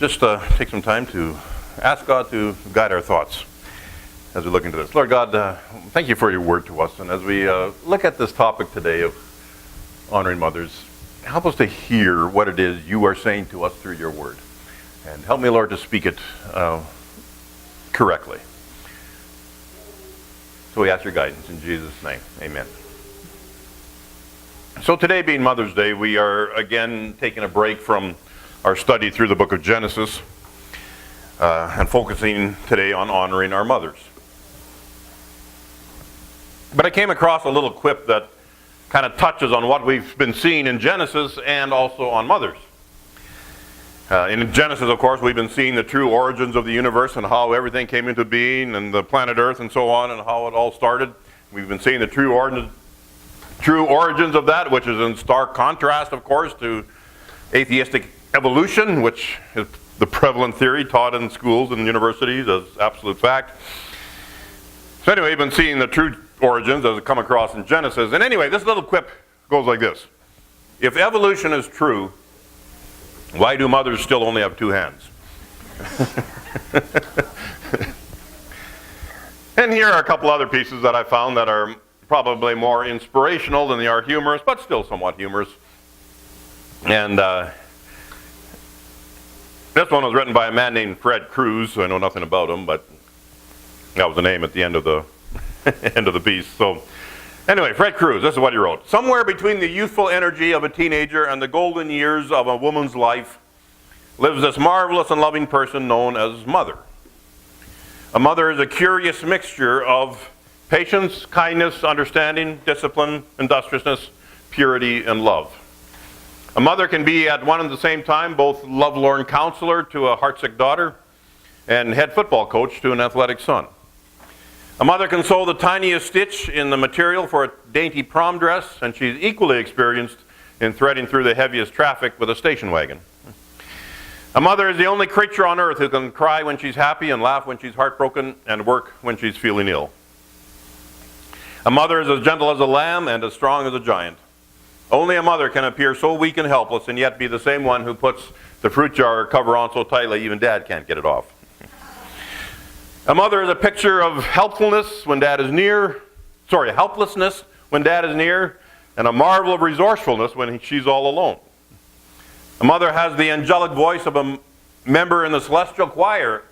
just take some time to ask God to guide our thoughts as we look into this. Lord God, thank you for your word to us. And as we look at this topic today of honoring mothers, help us to hear what it is you are saying to us through your word. And help me, Lord, to speak it correctly. So we ask your guidance in Jesus' name. Amen. So today being Mother's Day, we are again taking a break from our study through the book of Genesis and focusing today on honoring our mothers. But I came across a little quip that kind of touches on what we've been seeing in Genesis and also on mothers. In Genesis, of course, we've been seeing the true origins of the universe and how everything came into being and the planet Earth and so on and how it all started. We've been seeing the true origins of that, which is in stark contrast, of course, to atheistic evolution, which is the prevalent theory taught in schools and universities as absolute fact. So anyway, we've been seeing the true origins as it come across in Genesis. And anyway, this little quip goes like this. If evolution is true, why do mothers still only have two hands? And here are a couple other pieces that I found that are probably more inspirational than they are humorous, but still somewhat humorous. And this one was written by a man named Fred Cruz, so I know nothing about him, but that was the name at the end of the end of the piece. So anyway, Fred Cruz, this is what he wrote. Somewhere between the youthful energy of a teenager and the golden years of a woman's life lives this marvelous and loving person known as mother. A mother is a curious mixture of patience, kindness, understanding, discipline, industriousness, purity, and love. A mother can be at one and the same time both lovelorn counselor to a heartsick daughter and head football coach to an athletic son. A mother can sew the tiniest stitch in the material for a dainty prom dress, and she's equally experienced in threading through the heaviest traffic with a station wagon. A mother is the only creature on earth who can cry when she's happy and laugh when she's heartbroken and work when she's feeling ill. A mother is as gentle as a lamb and as strong as a giant. Only a mother can appear so weak and helpless and yet be the same one who puts the fruit jar cover on so tightly even Dad can't get it off. A mother is a picture of helpfulness when Dad is near, helplessness when Dad is near, and a marvel of resourcefulness when she's all alone. A mother has the angelic voice of a member in the celestial choir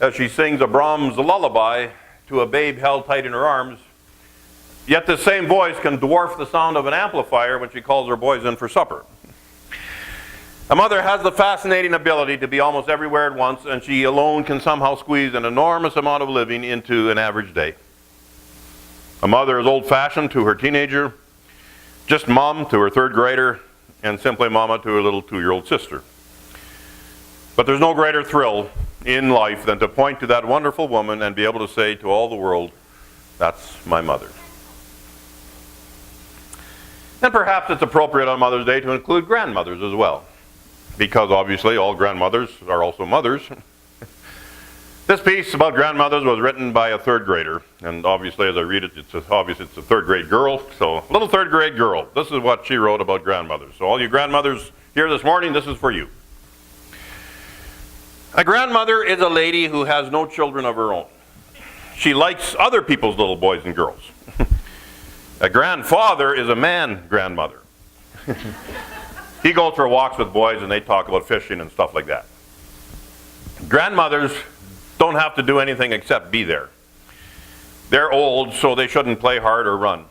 as she sings a Brahms lullaby to a babe held tight in her arms. Yet this same voice can dwarf the sound of an amplifier when she calls her boys in for supper. A mother has the fascinating ability to be almost everywhere at once, and she alone can somehow squeeze an enormous amount of living into an average day. A mother is old-fashioned to her teenager, just mom to her third grader, and simply mama to her little 2-year-old sister. But there's no greater thrill in life than to point to that wonderful woman and be able to say to all the world, "That's my mother." And perhaps it's appropriate on Mother's Day to include grandmothers as well, because obviously all grandmothers are also mothers. This piece about grandmothers was written by a third grader, and obviously as I read it, it's a third grade girl, so little third grade girl. This is what she wrote about grandmothers. So all you grandmothers here this morning, this is for you. A grandmother is a lady who has no children of her own. She likes other people's little boys and girls. A grandfather is a man grandmother. He goes for walks with boys and they talk about fishing and stuff like that. Grandmothers don't have to do anything except be there. They're old, so they shouldn't play hard or run.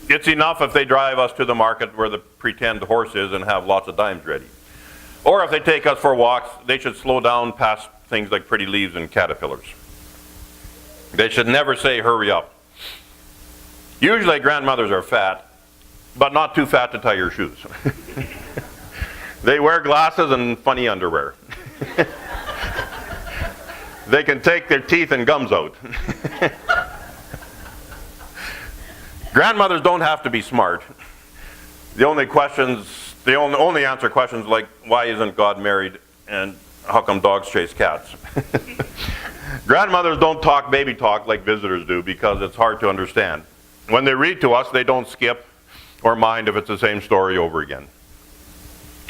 It's enough if they drive us to the market where the pretend horse is and have lots of dimes ready. Or if they take us for walks, they should slow down past things like pretty leaves and caterpillars. They should never say, "Hurry up." Usually grandmothers are fat, but not too fat to tie your shoes. They wear glasses and funny underwear. They can take their teeth and gums out. Grandmothers don't have to be smart. They only answer questions like, why isn't God married and how come dogs chase cats? Grandmothers don't talk baby talk like visitors do because it's hard to understand. When they read to us, they don't skip or mind if it's the same story over again.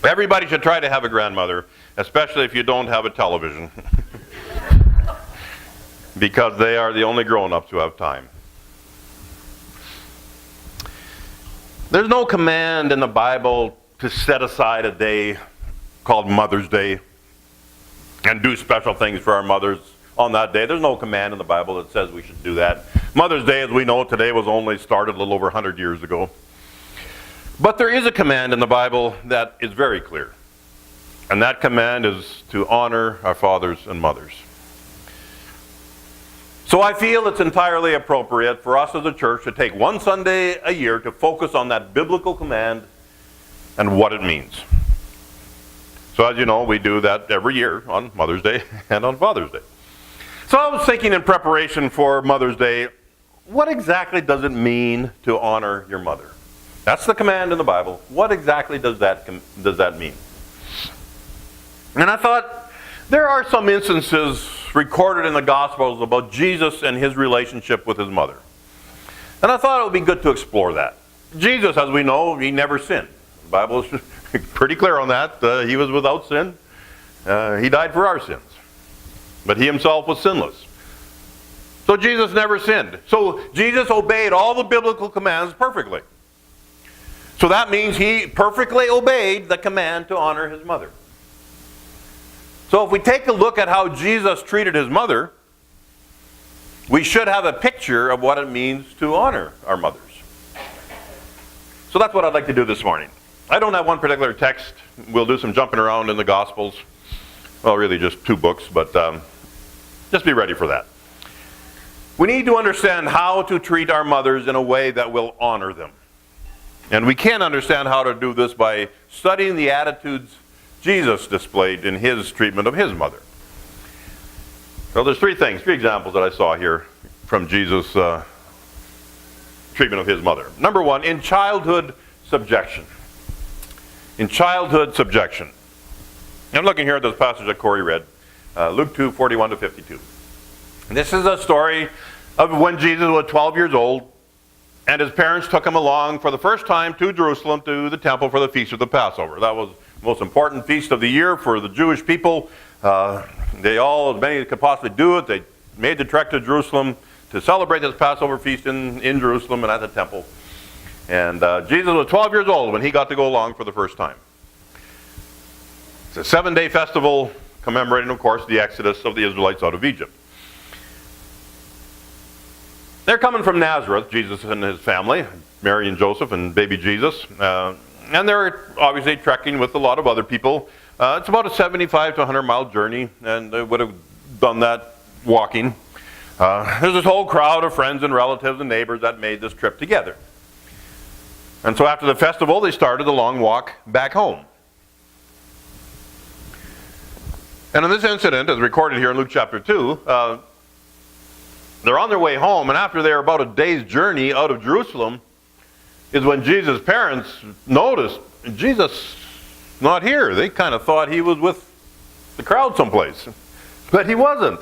Everybody should try to have a grandmother, especially if you don't have a television. Because they are the only grown-ups who have time. There's no command in the Bible to set aside a day called Mother's Day and do special things for our mothers on that day. There's no command in the Bible that says we should do that. Mother's Day, as we know today, was only started a little over 100 years ago. But there is a command in the Bible that is very clear. And that command is to honor our fathers and mothers. So I feel it's entirely appropriate for us as a church to take one Sunday a year to focus on that biblical command and what it means. So as you know, we do that every year on Mother's Day and on Father's Day. So I was thinking in preparation for Mother's Day, what exactly does it mean to honor your mother? That's the command in the Bible. What exactly does that mean? And I thought, there are some instances recorded in the Gospels about Jesus and his relationship with his mother. And I thought it would be good to explore that. Jesus, as we know, he never sinned. The Bible is pretty clear on that. He was without sin. He died for our sins. But he himself was sinless. So Jesus never sinned. So Jesus obeyed all the biblical commands perfectly. So that means he perfectly obeyed the command to honor his mother. So if we take a look at how Jesus treated his mother, we should have a picture of what it means to honor our mothers. So that's what I'd like to do this morning. I don't have one particular text. We'll do some jumping around in the Gospels. Well, really just two books, but just be ready for that. We need to understand how to treat our mothers in a way that will honor them. And we can understand how to do this by studying the attitudes Jesus displayed in his treatment of his mother. So there's three examples that I saw here from Jesus' treatment of his mother. Number one, in childhood subjection. In childhood subjection. I'm looking here at this passage that Corey read, Luke 2:41 to 52. And this is a story of when Jesus was 12 years old, and his parents took him along for the first time to Jerusalem, to the temple for the feast of the Passover. That was the most important feast of the year for the Jewish people. They all, as many as could possibly do it, they made the trek to Jerusalem to celebrate this Passover feast in Jerusalem and at the temple. And Jesus was 12 years old when he got to go along for the first time. It's a 7-day festival commemorating, of course, the exodus of the Israelites out of Egypt. They're coming from Nazareth, Jesus and his family, Mary and Joseph and baby Jesus. And they're obviously trekking with a lot of other people. It's about a 75 to 100 mile journey, and they would have done that walking. There's this whole crowd of friends and relatives and neighbors that made this trip together. And so after the festival, they started the long walk back home. And in this incident, as recorded here in Luke chapter 2, they're on their way home, and after they're about a day's journey out of Jerusalem, is when Jesus' parents noticed Jesus not here. They kind of thought he was with the crowd someplace. But he wasn't.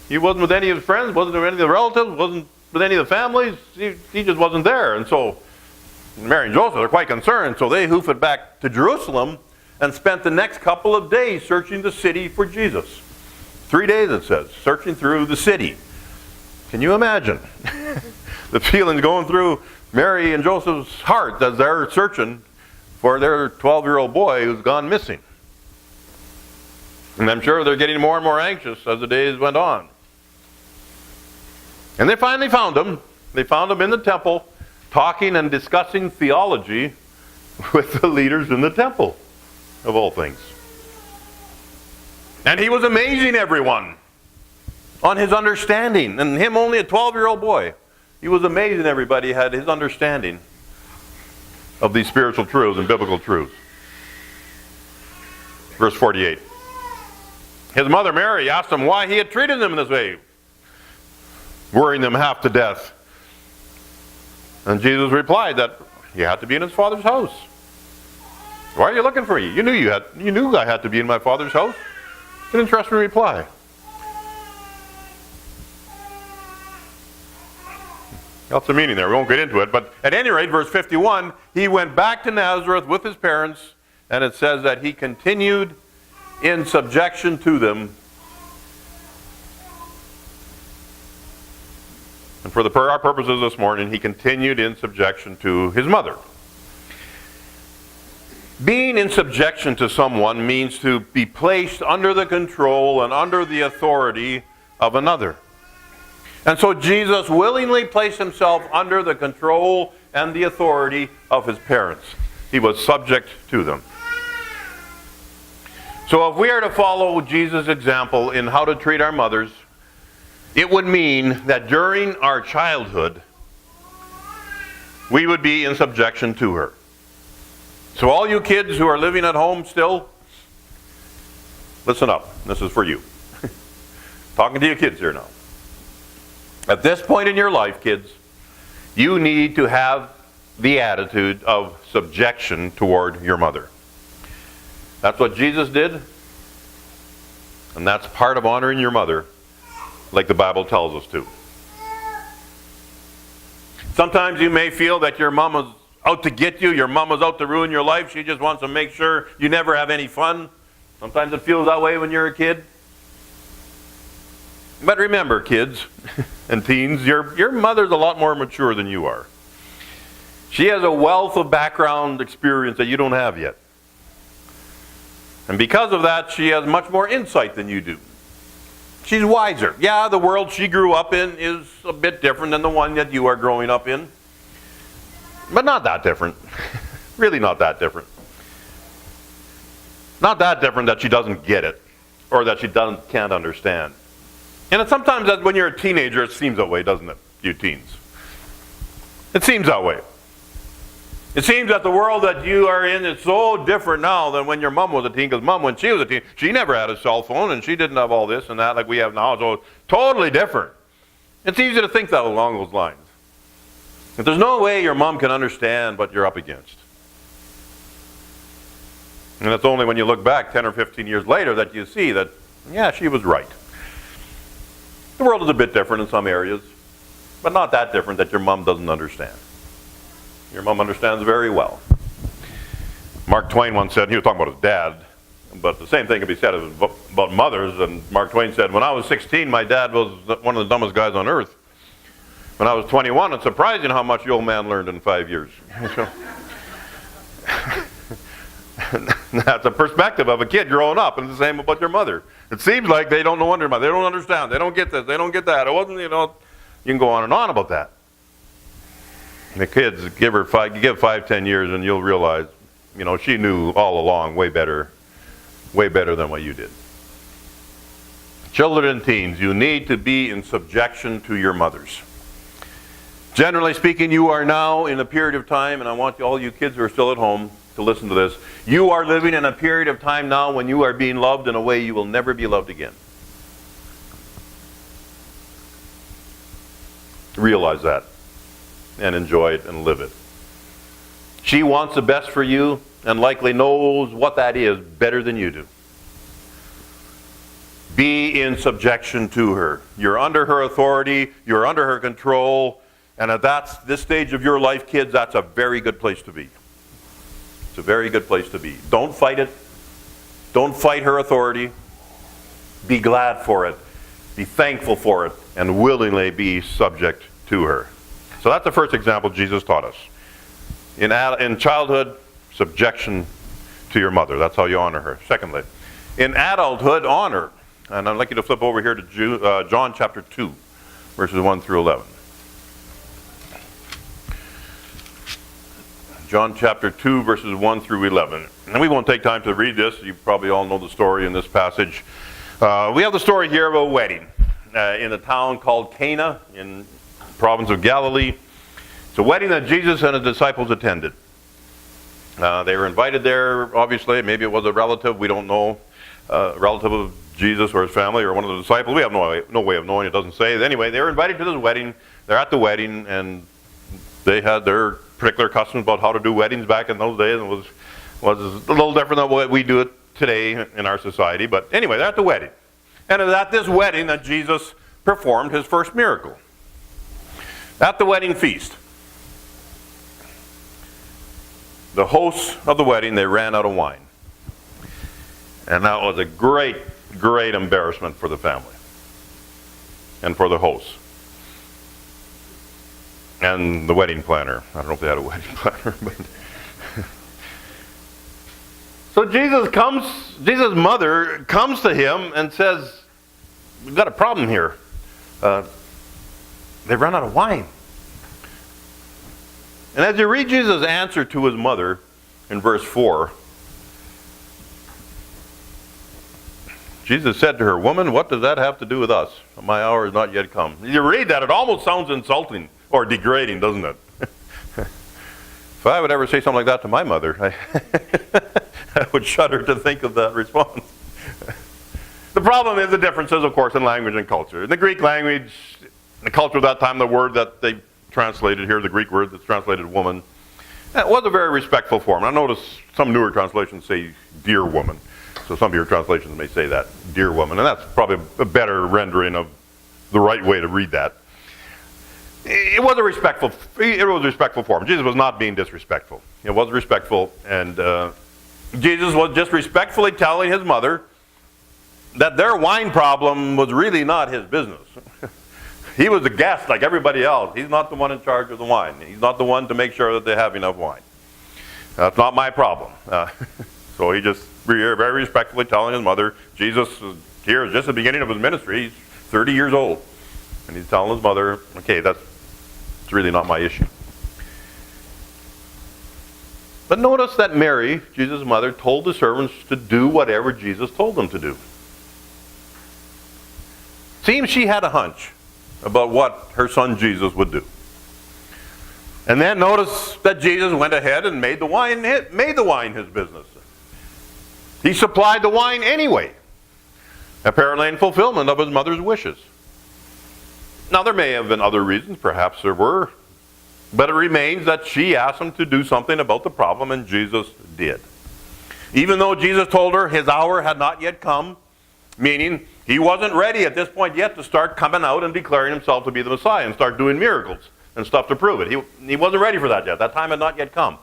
He wasn't with any of his friends, wasn't with any of the relatives, wasn't with any of the families. He just wasn't there. And so Mary and Joseph are quite concerned. So they hoof it back to Jerusalem and spent the next couple of days searching the city for Jesus. 3 days, it says, searching through the city. Can you imagine the feelings going through Mary and Joseph's heart as they're searching for their 12-year-old boy who's gone missing? And I'm sure they're getting more and more anxious as the days went on. And they finally found him. They found him in the temple, talking and discussing theology with the leaders in the temple, of all things. And he was amazing everyone on his understanding. And him, only a 12-year-old boy, he was amazing everybody had his understanding of these spiritual truths and biblical truths. Verse 48. His mother Mary asked him why he had treated them in this way, worrying them half to death. And Jesus replied that he had to be in his Father's house. Why are you looking for me? You knew I had to be in my Father's house. An interesting reply. Lots of meaning there. We won't get into it. But at any rate, verse 51, he went back to Nazareth with his parents and it says that he continued in subjection to them. And for our purposes this morning, he continued in subjection to his mother. Being in subjection to someone means to be placed under the control and under the authority of another. And so Jesus willingly placed himself under the control and the authority of his parents. He was subject to them. So if we are to follow Jesus' example in how to treat our mothers, it would mean that during our childhood, we would be in subjection to her. So all you kids who are living at home still, listen up. This is for you. Talking to you kids here now. At this point in your life, kids, you need to have the attitude of subjection toward your mother. That's what Jesus did, and that's part of honoring your mother, like the Bible tells us to. Sometimes you may feel that your mom is out to get you, your mom is out to ruin your life, she just wants to make sure you never have any fun. Sometimes it feels that way when you're a kid. But remember, kids and teens, your mother's a lot more mature than you are. She has a wealth of background experience that you don't have yet. And because of that, she has much more insight than you do. She's wiser. Yeah, the world she grew up in is a bit different than the one that you are growing up in. But not that different. Really not that different. Not that different that she doesn't get it, or that she can't understand. And sometimes when you're a teenager, it seems that way, doesn't it, you teens? It seems that way. It seems that the world that you are in is so different now than when your mom was a teen, because mom, when she was a teen, she never had a cell phone, and she didn't have all this and that like we have now, so totally different. It's easy to think that along those lines. But there's no way your mom can understand what you're up against. And it's only when you look back 10 or 15 years later that you see that, yeah, she was right. The world is a bit different in some areas, but not that different that your mom doesn't understand. Your mom understands very well. Mark Twain once said, he was talking about his dad, but the same thing can be said about mothers, and Mark Twain said, when I was 16, my dad was one of the dumbest guys on earth. When I was 21, it's surprising how much the old man learned in 5 years. That's a perspective of a kid growing up, and it's the same about your mother. It seems like they don't know their mother. They don't understand. They don't get this. They don't get that. It wasn't, you can go on and on about that. And the kids, give 5-10 years, and you'll realize, she knew all along way better than what you did. Children and teens, you need to be in subjection to your mothers. Generally speaking, you are now in a period of time, and I want all you kids who are still at home to listen to this. You are living in a period of time now when you are being loved in a way you will never be loved again. Realize that and enjoy it and live it. She wants the best for you and likely knows what that is better than you do. Be in subjection to her. You're under her authority. You're under her control. And at this stage of your life, kids, that's a very good place to be. It's a very good place to be. Don't fight it. Don't fight her authority. Be glad for it. Be thankful for it. And willingly be subject to her. So that's the first example Jesus taught us. In childhood, subjection to your mother. That's how you honor her. Secondly, in adulthood, honor. And I'd like you to flip over here to John chapter 2, verses 1 through 11. John chapter 2, verses 1 through 11. And we won't take time to read this. You probably all know the story in this passage. We have the story here of a wedding in a town called Cana in the province of Galilee. It's a wedding that Jesus and his disciples attended. They were invited there, obviously. Maybe it was a relative. We don't know. Relative of Jesus or his family or one of the disciples. We have no way of knowing. It doesn't say. Anyway, they were invited to this wedding. They're at the wedding, and they had their particular customs about how to do weddings back in those days. And it was a little different than what we do it today in our society. But anyway, they're at the wedding. And it was at this wedding that Jesus performed his first miracle. At the wedding feast, the hosts of the wedding, they ran out of wine. And that was a great, great embarrassment for the family and for the hosts. And the wedding planner. I don't know if they had a wedding planner, but so Jesus' mother comes to him and says, "We've got a problem here. They've run out of wine." And as you read Jesus' answer to his mother in verse 4, Jesus said to her, "Woman, what does that have to do with us? My hour is not yet come." You read that, it almost sounds insulting or degrading, doesn't it? If I would ever say something like that to my mother, I would shudder to think of that response. The problem is the differences, of course, in language and culture. In the Greek language, the culture of that time, the word that they translated here, the Greek word that's translated woman, it was a very respectful form. I notice some newer translations say dear woman. So some of your translations may say that, dear woman, and that's probably a better rendering of the right way to read that. It was a respectful form. Jesus was not being disrespectful. It was respectful, and Jesus was just respectfully telling his mother that their wine problem was really not his business. He was a guest like everybody else. He's not the one in charge of the wine. He's not the one to make sure that they have enough wine. That's not my problem. So he just very respectfully telling his mother, Jesus is here just at the beginning of his ministry. He's 30 years old. And he's telling his mother, okay, it's really not my issue. But notice that Mary, Jesus' mother, told the servants to do whatever Jesus told them to do. Seems she had a hunch about what her son Jesus would do. And then notice that Jesus went ahead and made the wine his business. He supplied the wine anyway, apparently in fulfillment of his mother's wishes. Now there may have been other reasons, perhaps there were, but it remains that she asked him to do something about the problem, and Jesus did. Even though Jesus told her his hour had not yet come, meaning he wasn't ready at this point yet to start coming out and declaring himself to be the Messiah and start doing miracles and stuff to prove it. He wasn't ready for that yet. That time had not yet come.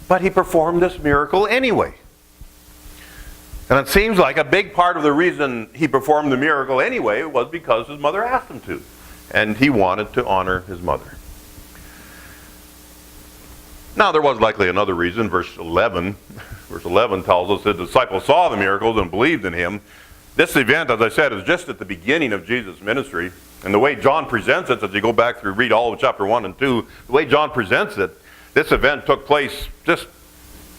But he performed this miracle anyway. And it seems like a big part of the reason he performed the miracle anyway was because his mother asked him to. And he wanted to honor his mother. Now there was likely another reason. Verse 11 tells us the disciples saw the miracles and believed in him. This event, as I said, is just at the beginning of Jesus' ministry. And the way John presents it, as you go back through, read all of chapter 1 and 2, the way John presents it, this event took place just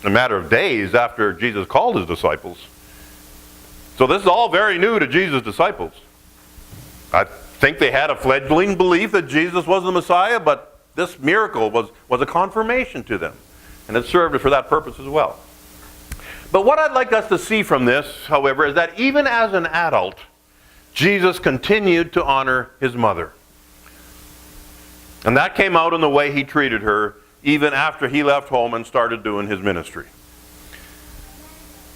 a matter of days after Jesus called his disciples. So this is all very new to Jesus' disciples. I think they had a fledgling belief that Jesus was the Messiah, but this miracle was a confirmation to them. And it served for that purpose as well. But what I'd like us to see from this, however, is that even as an adult, Jesus continued to honor his mother. And that came out in the way he treated her even after he left home and started doing his ministry.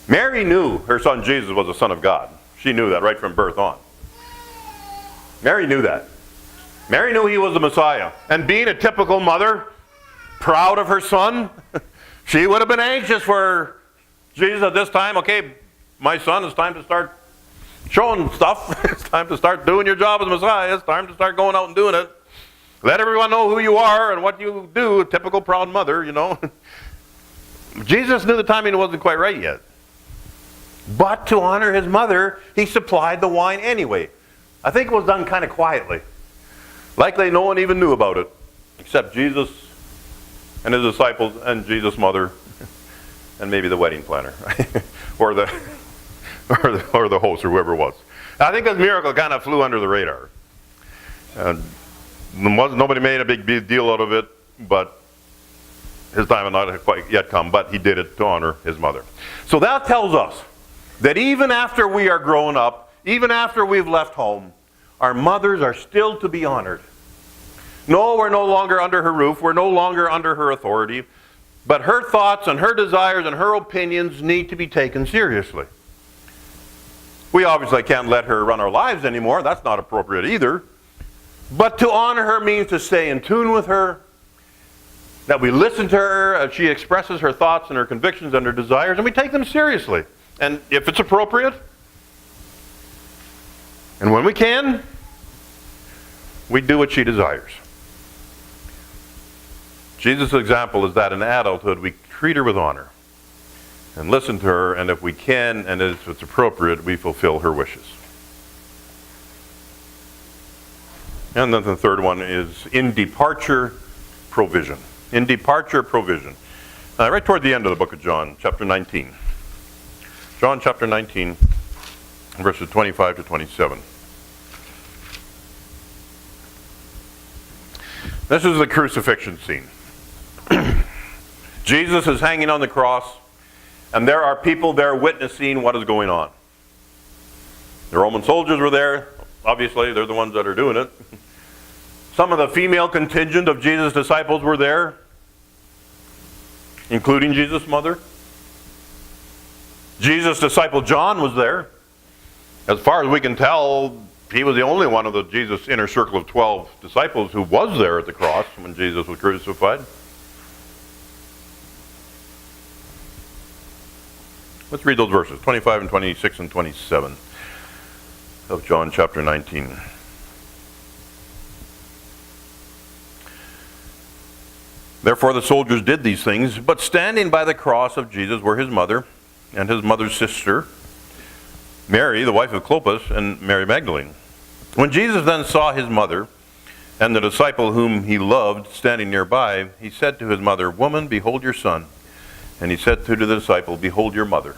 Mary knew her son Jesus was the Son of God. She knew that right from birth on. Mary knew that. Mary knew he was the Messiah. And being a typical mother, proud of her son, she would have been anxious for Jesus at this time. Okay, my son, it's time to start showing stuff. It's time to start doing your job as Messiah. It's time to start going out and doing it. Let everyone know who you are and what you do. A typical proud mother, you know. Jesus knew the timing wasn't quite right yet. But to honor his mother, he supplied the wine anyway. I think it was done kind of quietly. Likely no one even knew about it, except Jesus and his disciples and Jesus' mother and maybe the wedding planner or the host or whoever it was. I think this miracle kind of flew under the radar. Nobody made a big deal out of it, but his time had not quite yet come, but he did it to honor his mother. So that tells us that even after we are grown up, even after we've left home, our mothers are still to be honored. No, we're no longer under her roof. We're no longer under her authority. But her thoughts and her desires and her opinions need to be taken seriously. We obviously can't let her run our lives anymore. That's not appropriate either. But to honor her means to stay in tune with her, that we listen to her as she expresses her thoughts and her convictions and her desires, and we take them seriously. And if it's appropriate, and when we can, we do what she desires. Jesus' example is that in adulthood we treat her with honor and listen to her, and if we can and if it's appropriate, we fulfill her wishes. And then the third one is in departure, provision. In departure, provision. Right toward the end of the book of John, chapter 19. John chapter 19, verses 25 to 27. This is the crucifixion scene. Jesus is hanging on the cross, and there are people there witnessing what is going on. The Roman soldiers were there. Obviously, they're the ones that are doing it. Some of the female contingent of Jesus' disciples were there, including Jesus' mother. Jesus' disciple John was there. As far as we can tell, he was the only one of the Jesus' inner circle of 12 disciples who was there at the cross when Jesus was crucified. Let's read those verses, 25 and 26 and 27 of John chapter 19. Therefore the soldiers did these things, but standing by the cross of Jesus were his mother and his mother's sister, Mary, the wife of Clopas, and Mary Magdalene. When Jesus then saw his mother and the disciple whom he loved standing nearby, he said to his mother, "Woman, behold your son." And he said to the disciple, "Behold your mother."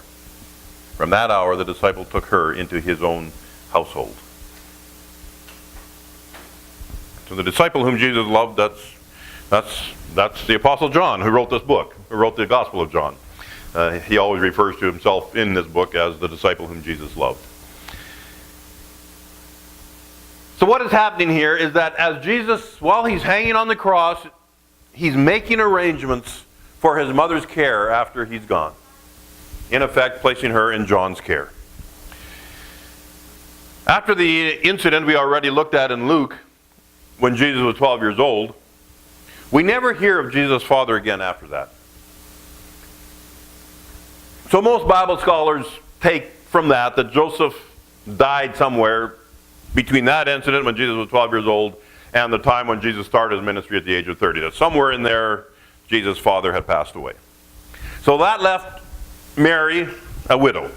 From that hour the disciple took her into his own household. So the disciple whom Jesus loved, that's the Apostle John, who wrote this book, who wrote the Gospel of John. He always refers to himself in this book as the disciple whom Jesus loved. So what is happening here is that as Jesus, while he's hanging on the cross, he's making arrangements for his mother's care after he's gone. In effect, placing her in John's care. After the incident we already looked at in Luke, when Jesus was 12 years old, we never hear of Jesus' father again after that. So most Bible scholars take from that Joseph died somewhere between that incident when Jesus was 12 years old and the time when Jesus started his ministry at the age of 30. That somewhere in there, Jesus' father had passed away. So that left Mary a widow.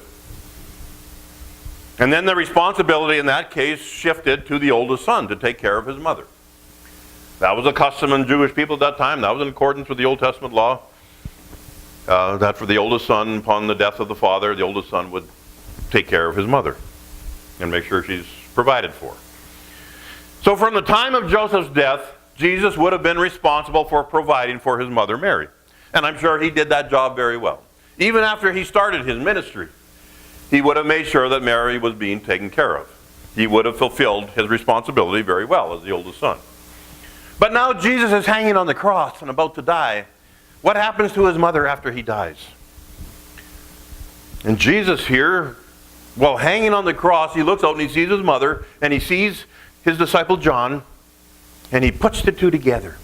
And then the responsibility in that case shifted to the oldest son to take care of his mother. That was a custom in Jewish people at that time. That was in accordance with the Old Testament law. That for the oldest son, upon the death of the father, the oldest son would take care of his mother and make sure she's provided for. So from the time of Joseph's death, Jesus would have been responsible for providing for his mother Mary. And I'm sure he did that job very well. Even after he started his ministry, he would have made sure that Mary was being taken care of. He would have fulfilled his responsibility very well as the oldest son. But now Jesus is hanging on the cross and about to die. What happens to his mother after he dies? And Jesus here, while hanging on the cross, he looks out and he sees his mother and he sees his disciple John, and he puts the two together.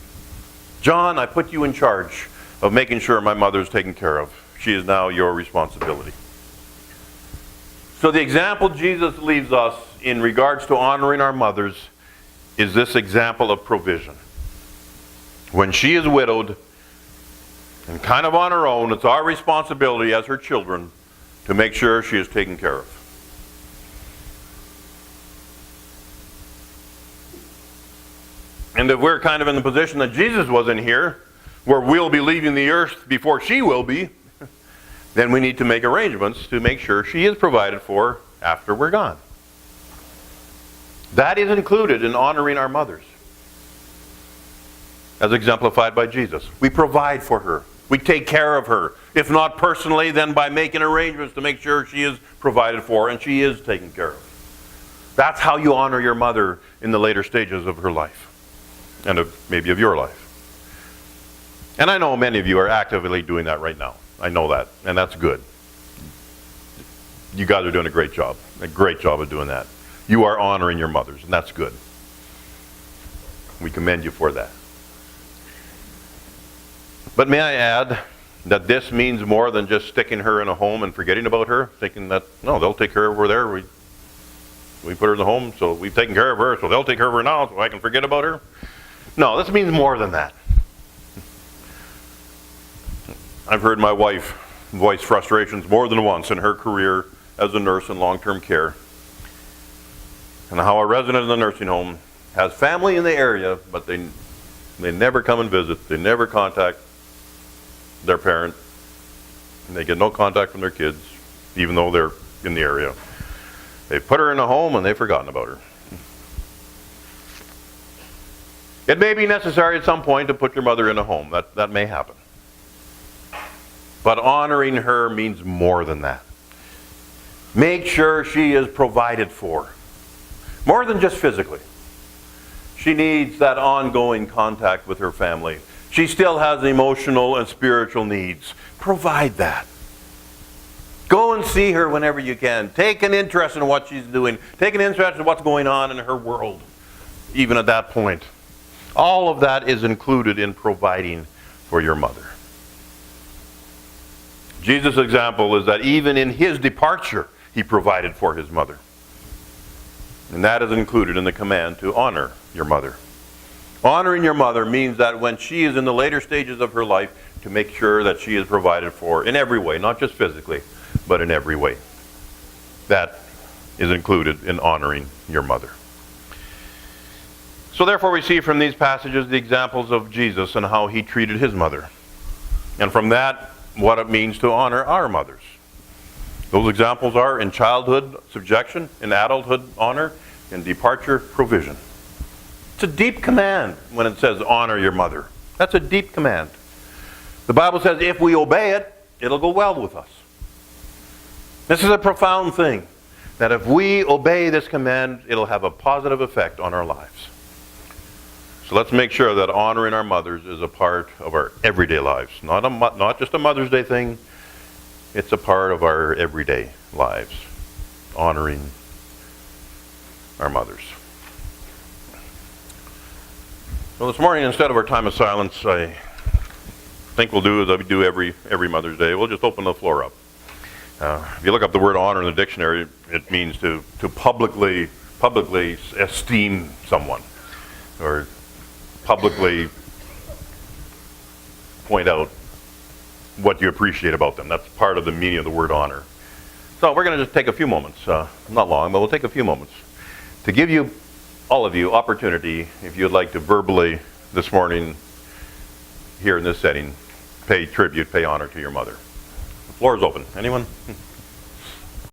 John, I put you in charge of making sure my mother is taken care of. She is now your responsibility. So the example Jesus leaves us in regards to honoring our mothers is this example of provision. When she is widowed and kind of on her own, it's our responsibility as her children to make sure she is taken care of. And if we're kind of in the position that Jesus was in here, where we'll be leaving the earth before she will be, then we need to make arrangements to make sure she is provided for after we're gone. That is included in honoring our mothers, as exemplified by Jesus. We provide for her. We take care of her. If not personally, then by making arrangements to make sure she is provided for and she is taken care of. That's how you honor your mother in the later stages of her life, and maybe of your life. And I know many of you are actively doing that right now. I know that, and that's good. You guys are doing a great job of doing that. You are honoring your mothers, and that's good. We commend you for that. But may I add that this means more than just sticking her in a home and forgetting about her, thinking that, no, they'll take care of her there. We put her in the home, so we've taken care of her, so they'll take care of her now, so I can forget about her. No, this means more than that. I've heard my wife voice frustrations more than once in her career as a nurse in long-term care, and how a resident in the nursing home has family in the area, but they never come and visit. They never contact their parent, and they get no contact from their kids, even though they're in the area. They put her in a home and they've forgotten about her. It may be necessary at some point to put your mother in a home. That may happen. But honoring her means more than that. Make sure she is provided for. More than just physically. She needs that ongoing contact with her family. She still has emotional and spiritual needs. Provide that. Go and see her whenever you can. Take an interest in what she's doing. Take an interest in what's going on in her world, even at that point. All of that is included in providing for your mother. Jesus' example is that even in his departure, he provided for his mother. And that is included in the command to honor your mother. Honoring your mother means that when she is in the later stages of her life, to make sure that she is provided for in every way, not just physically, but in every way. That is included in honoring your mother. So therefore we see from these passages the examples of Jesus and how he treated his mother. And from that, what it means to honor our mothers. Those examples are in childhood, subjection; in adulthood, honor; in departure, provision. It's a deep command when it says honor your mother. That's a deep command. The Bible says if we obey it, it'll go well with us. This is a profound thing, that if we obey this command, it'll have a positive effect on our lives. So let's make sure that honoring our mothers is a part of our everyday lives. Not just a Mother's Day thing. It's a part of our everyday lives. Honoring our mothers. Well, this morning, instead of our time of silence, I think we'll do as we do every Mother's Day. We'll just open the floor up. If you look up the word honor in the dictionary, it means to publicly esteem someone, or publicly point out what you appreciate about them. That's part of the meaning of the word honor. So we're going to just take a few moments, not long, but we'll take a few moments to give you, all of you, opportunity, if you'd like to verbally this morning, here in this setting, pay tribute, pay honor to your mother. The floor is open. Anyone?